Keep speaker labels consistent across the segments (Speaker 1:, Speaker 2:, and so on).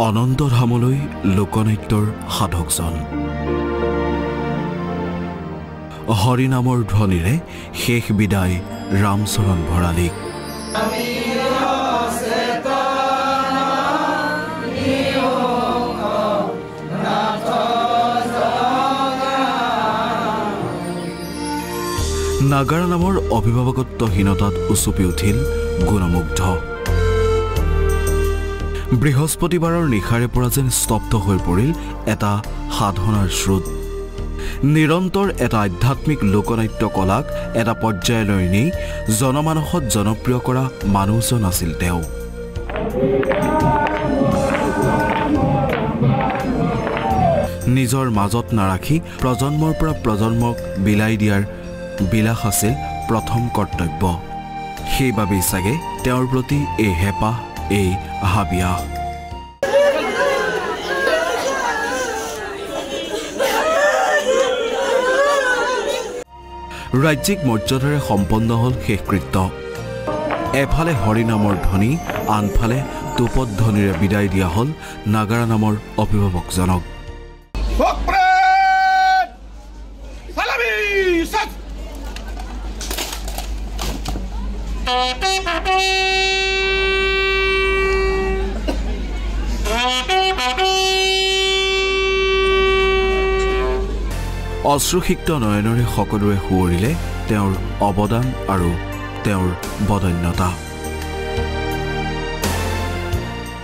Speaker 1: অনন্তধামলৈ লোকনৃত্যৰ সাধকজন হৰিনামৰ ধ্বনিৰে শেষ বিদায় ৰামচৰণ ভৰালীক নাগাৰা নামৰ অভিভাৱকত্বহীনতাত উচুপি উঠিল গুণমুগ্ধ বৃহস্পতিবাৰৰ নিশাৰে পৰা যেন স্তব্ধ হৈ পৰিল এটা সাধনাৰ স্ৰোত নিৰন্তৰ এটা আধ্যাত্মিক লোকনাট্য কলাক এটা পৰ্যায়লৈ নি জনমানসত জনপ্ৰিয় কৰা মানুহজন আছিল তেওঁ নিজৰ মাজত নাৰাখি প্ৰজন্মৰ পৰা প্ৰজন্মক বিলাই দিয়াৰ বিলাস আছিল প্ৰথম কৰ্তব্য সেইবাবেই চাগে তেওঁৰ প্ৰতি এই হেঁপাহ এই হাবিয়া ৰাজ্যিক মৰ্যাদাৰে সম্পন্ন হ'ল শেষকৃত্য এফালে হৰিনামৰ ধ্বনি আনফালে টুপত ধ্বনিৰে বিদায় দিয়া হ'ল নাগাৰা নামৰ অভিভাৱকজনক অশ্ৰুসিক্ত নয়নৰে সকলোৱে সুঁৱৰিলে তেওঁৰ অৱদান আৰু তেওঁৰ বদন্যতা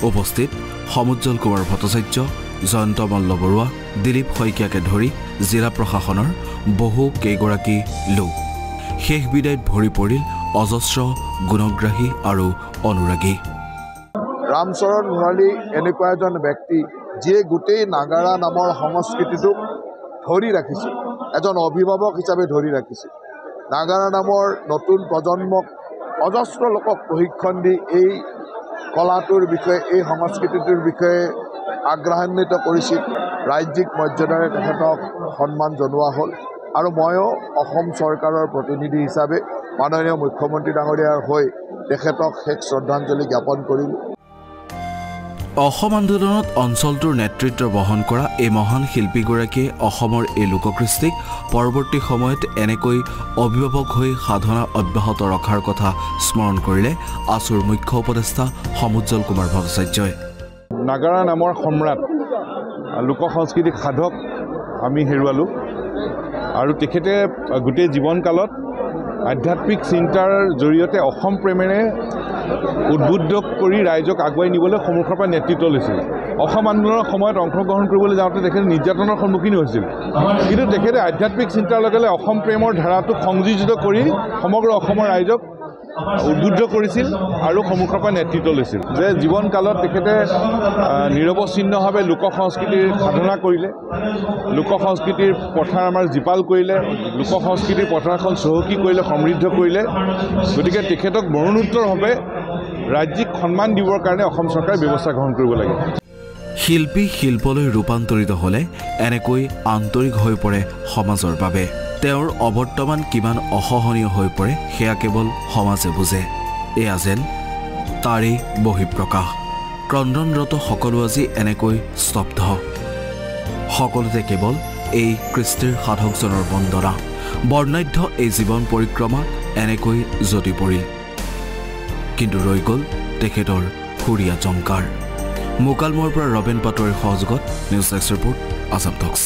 Speaker 1: উপস্থিত সমুজ্জ্বল কুমাৰ ভট্টাচাৰ্য জয়ন্ত মল্ল বৰুৱা দিলীপ শইকীয়াকে ধৰি জিলা প্ৰশাসনৰ বহু কেইগৰাকী লোক শেষ বিদায়ত ভৰি পৰিল অজস্ৰ গুণগ্ৰাহী আৰু অনুৰাগী
Speaker 2: ৰামচৰণ ভৰালী এনেকুৱা এজন ব্যক্তি যিয়ে গোটেই নাগাৰা নামৰ সংস্কৃতিটোক ধৰি ৰাখিছিল এজন অভিভাৱক হিচাপে ধৰি ৰাখিছিল নাগাৰা নামৰ নতুন প্ৰজন্মক অজস্ৰ লোকক প্ৰশিক্ষণ দি এই কলাটোৰ বিষয়ে এই সংস্কৃতিটোৰ বিষয়ে আগ্ৰহান্বিত কৰিছিল ৰাজ্যিক মৰ্যাদাৰে তেখেতক সন্মান জনোৱা হ'ল আৰু ময়ো অসম চৰকাৰৰ প্ৰতিনিধি হিচাপে মাননীয় মুখ্যমন্ত্ৰী ডাঙৰীয়াৰ হৈ তেখেতক শেষ শ্ৰদ্ধাঞ্জলি জ্ঞাপন কৰিলোঁ
Speaker 1: অসম আন্দোলনত অঞ্চলটোৰ নেতৃত্ব বহন কৰা এই মহান শিল্পীগৰাকীয়ে অসমৰ এই লোককৃষ্টিক পৰৱৰ্তী সময়ত এনেকৈ অভিভাৱক হৈ সাধনা অব্যাহত ৰখাৰ কথা স্মৰণ কৰিলে আছুৰ মুখ্য উপদেষ্টা সমুজ্জ্বল কুমাৰ ভট্টাচাৰ্যই
Speaker 3: নাগাৰা নামৰ সম্ৰাট লোক সংস্কৃতিক সাধক আমি হেৰুৱালোঁ আৰু তেখেতে গোটেই জীৱনকালত আধ্যাত্মিক চিন্তাৰ জৰিয়তে অসম প্ৰেমেৰে উদ্বুদ্ধ কৰি ৰাইজক আগুৱাই নিবলৈ সন্মুখৰ পৰা নেতৃত্ব লৈছিল অসম আন্দোলনৰ সময়ত অংশগ্ৰহণ কৰিবলৈ যাওঁতে তেখেতে নিৰ্যাতনৰ সন্মুখীন হৈছিল কিন্তু তেখেতে আধ্যাত্মিক চিন্তাৰ লগে লগে অসম প্ৰেমৰ ধাৰাটোক সংযোজিত কৰি সমগ্ৰ অসমৰ ৰাইজক উদ্বুদ্ধ কৰিছিল আৰু সন্মুখৰ পৰা নেতৃত্ব লৈছিল যে জীৱনকালত তেখেতে নিৰৱচ্ছিন্নভাৱে লোক সংস্কৃতিৰ সাধনা কৰিলে লোক সংস্কৃতিৰ পথাৰ আমাৰ জীপাল কৰিলে লোক সংস্কৃতিৰ পথাৰখন চহকী কৰিলে সমৃদ্ধ কৰিলে গতিকে তেখেতক মৰণোত্তৰভাৱে ৰাজ্যিক সন্মান দিবৰ কাৰণে অসম চৰকাৰে ব্যৱস্থা গ্ৰহণ কৰিব লাগে
Speaker 1: শিল্পী শিল্পলৈ ৰূপান্তৰিত হ'লে এনেকৈ আন্তৰিক হৈ পৰে সমাজৰ বাবে তেওঁৰ অবৰ্তমান কিমান অসহনীয় হৈ পৰে সেয়া কেৱল সমাজে বুজে এয়া যেন তাৰেই বহিঃপ্ৰকাশ ক্ৰন্দনৰত সকলো আজি এনেকৈ স্তব্ধ সকলোতে কেৱল এই কৃষ্টিৰ সাধকজনৰ বন্দনা বৰ্ণাঢ্য এই জীৱন পৰিক্ৰমা এনেকৈ জ্যোতি পৰিল কিন্তু ৰৈ গ'ল তেখেতৰ সুৰীয়া জংকাৰ মুকালমুৱাৰ পৰা ৰবেন পাটোৱাৰীৰ সহযোগত নিউজ ডেস্ক ৰিপৰ্ট আসাম টক্স।